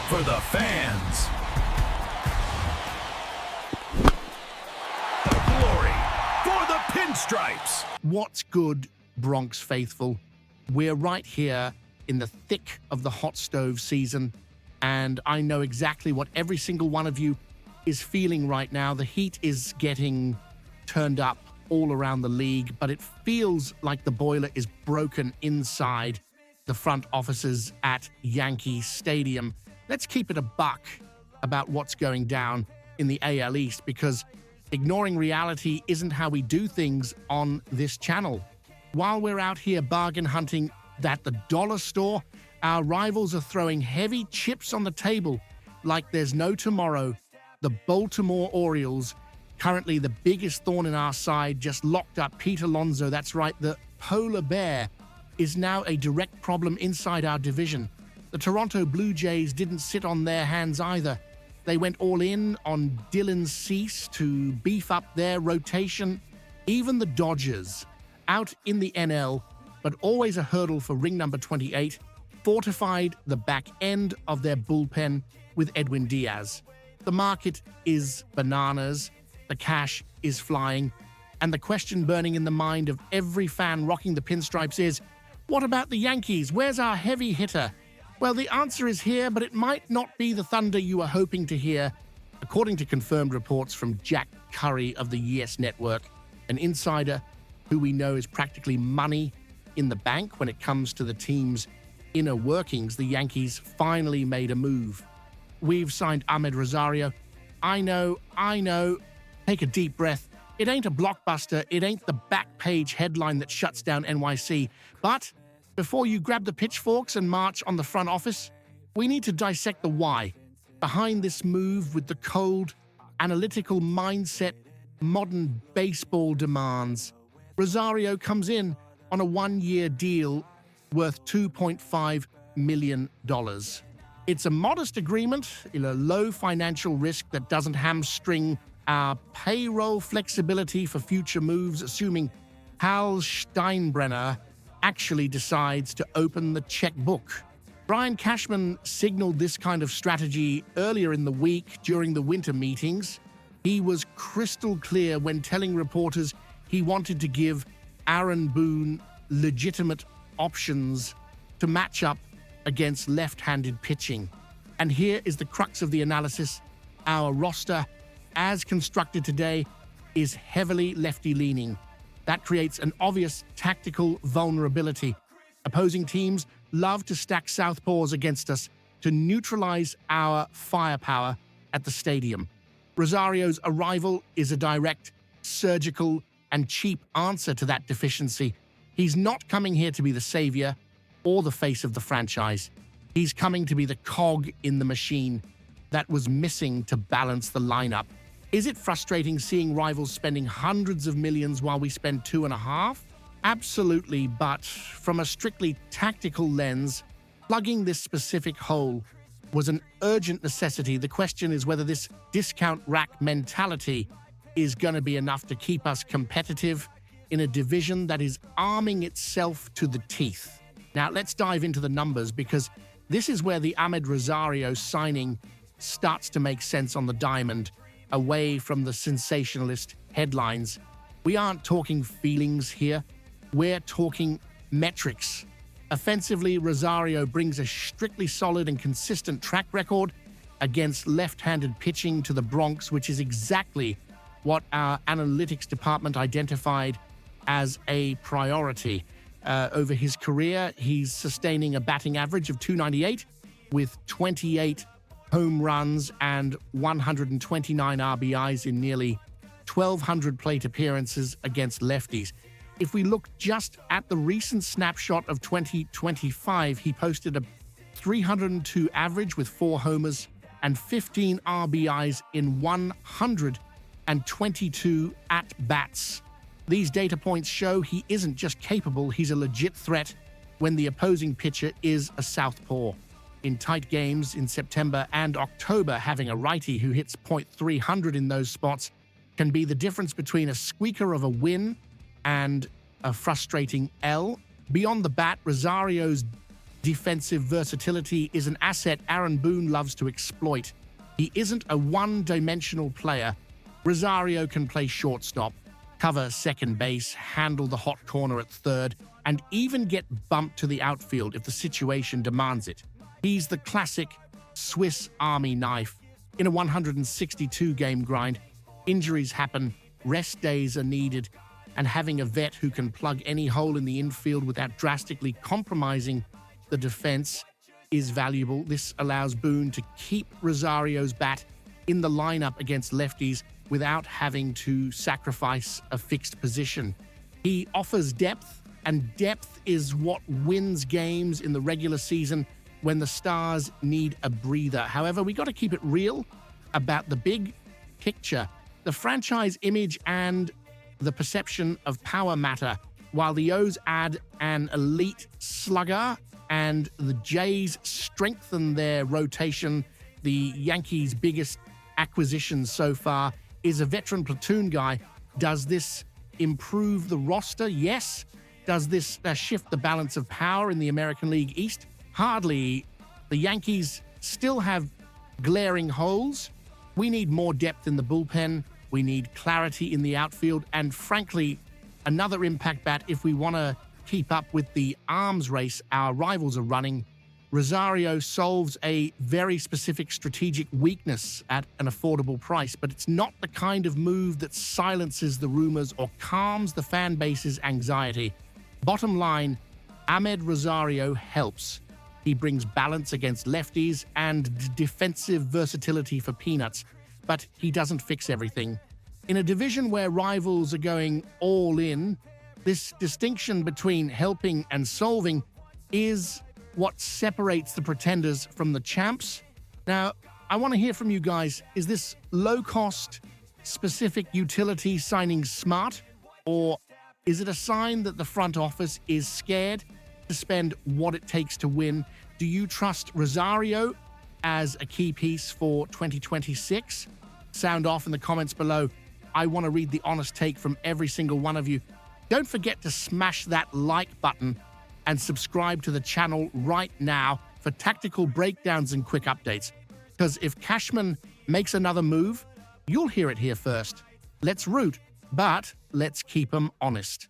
for the fans. The glory for the pinstripes. What's good, Bronx faithful? We're right here in the thick of the hot stove season, and I know exactly what every single one of you is feeling right now. The heat is getting turned up all around the league, but it feels like the boiler is broken inside the front offices at Yankee Stadium. Let's keep it a buck about what's going down in the AL East, because ignoring reality isn't how we do things on this channel. While we're out here bargain hunting at the dollar store, our rivals are throwing heavy chips on the table like there's no tomorrow. The Baltimore Orioles, currently the biggest thorn in our side, just locked up Pete Alonso. That's right, the polar bear is now a direct problem inside our division. The Toronto Blue Jays didn't sit on their hands either. They went all in on Dylan Cease to beef up their rotation. Even the Dodgers, out in the NL, but always a hurdle for ring number 28, fortified the back end of their bullpen with Edwin Diaz. The market is bananas, the cash is flying, and the question burning in the mind of every fan rocking the pinstripes is, what about the Yankees? Where's our heavy hitter? Well, the answer is here, but it might not be the thunder you were hoping to hear. According to confirmed reports from Jack Curry of the Yes Network, an insider who we know is practically money in the bank when it comes to the team's inner workings, the Yankees finally made a move. We've signed Ahmed Rosario. I know. Take a deep breath. It ain't a blockbuster. It ain't the back page headline that shuts down NYC. But before you grab the pitchforks and march on the front office, we need to dissect the why behind this move with the cold, analytical mindset modern baseball demands. Rosario comes in on a one-year deal worth $2.5 million. It's a modest agreement in a low financial risk that doesn't hamstring our payroll flexibility for future moves, assuming Hal Steinbrenner actually decides to open the checkbook. Brian Cashman signaled this kind of strategy earlier in the week during the winter meetings. He was crystal clear when telling reporters he wanted to give Aaron Boone legitimate options to match up against left-handed pitching. And here is the crux of the analysis. Our roster, as constructed today, is heavily lefty-leaning. That creates an obvious tactical vulnerability. Opposing teams love to stack southpaws against us to neutralize our firepower at the stadium. Rosario's arrival is a direct, surgical, and cheap answer to that deficiency. He's not coming here to be the savior or the face of the franchise. He's coming to be the cog in the machine that was missing to balance the lineup. Is it frustrating seeing rivals spending hundreds of millions while we spend $2.5? Absolutely, but from a strictly tactical lens, plugging this specific hole was an urgent necessity. The question is whether this discount rack mentality is going to be enough to keep us competitive in a division that is arming itself to the teeth. Now, let's dive into the numbers, because this is where the Ahmed Rosario signing starts to make sense on the diamond, away from the sensationalist headlines. We aren't talking feelings here. We're talking metrics. Offensively, Rosario brings a strictly solid and consistent track record against left-handed pitching to the Bronx, which is exactly what our analytics department identified as a priority. Over his career, he's sustaining a batting average of .298 with 28 home runs and 129 RBIs in nearly 1,200 plate appearances against lefties. If we look just at the recent snapshot of 2025, he posted a 302 average with 4 homers and 15 RBIs in 122 at-bats. These data points show he isn't just capable, he's a legit threat when the opposing pitcher is a southpaw. In tight games in September and October, having a righty who hits .300 in those spots can be the difference between a squeaker of a win and a frustrating L. Beyond the bat, Rosario's defensive versatility is an asset Aaron Boone loves to exploit. He isn't a one-dimensional player. Rosario can play shortstop, cover second base, handle the hot corner at third, and even get bumped to the outfield if the situation demands it. He's the classic Swiss Army knife. In a 162-game grind, injuries happen, rest days are needed, and having a vet who can plug any hole in the infield without drastically compromising the defense is valuable. This allows Boone to keep Rosario's bat in the lineup against lefties without having to sacrifice a fixed position. He offers depth, and depth is what wins games in the regular season when the Stars need a breather. However, we got to keep it real about the big picture. The franchise image and the perception of power matter. While the O's add an elite slugger and the Jays strengthen their rotation, the Yankees' biggest acquisition so far is a veteran platoon guy. Does this improve the roster? Yes. Does this shift the balance of power in the American League East? Hardly. The Yankees still have glaring holes. We need more depth in the bullpen. We need clarity in the outfield. And frankly, another impact bat if we want to keep up with the arms race our rivals are running. Rosario solves a very specific strategic weakness at an affordable price, but it's not the kind of move that silences the rumors or calms the fan base's anxiety. Bottom line, Ahmed Rosario helps. He brings balance against lefties and defensive versatility for peanuts, but he doesn't fix everything. In a division where rivals are going all in, this distinction between helping and solving is what separates the pretenders from the champs. Now, I want to hear from you guys. Is this low-cost, specific utility signing smart? Or is it a sign that the front office is scared to spend what it takes to win? Do you trust Rosario as a key piece for 2026? Sound off in the comments below. I want to read the honest take from every single one of you. Don't forget to smash that like button and subscribe to the channel right now for tactical breakdowns and quick updates. Because if Cashman makes another move, you'll hear it here first. Let's root, but let's keep 'em honest.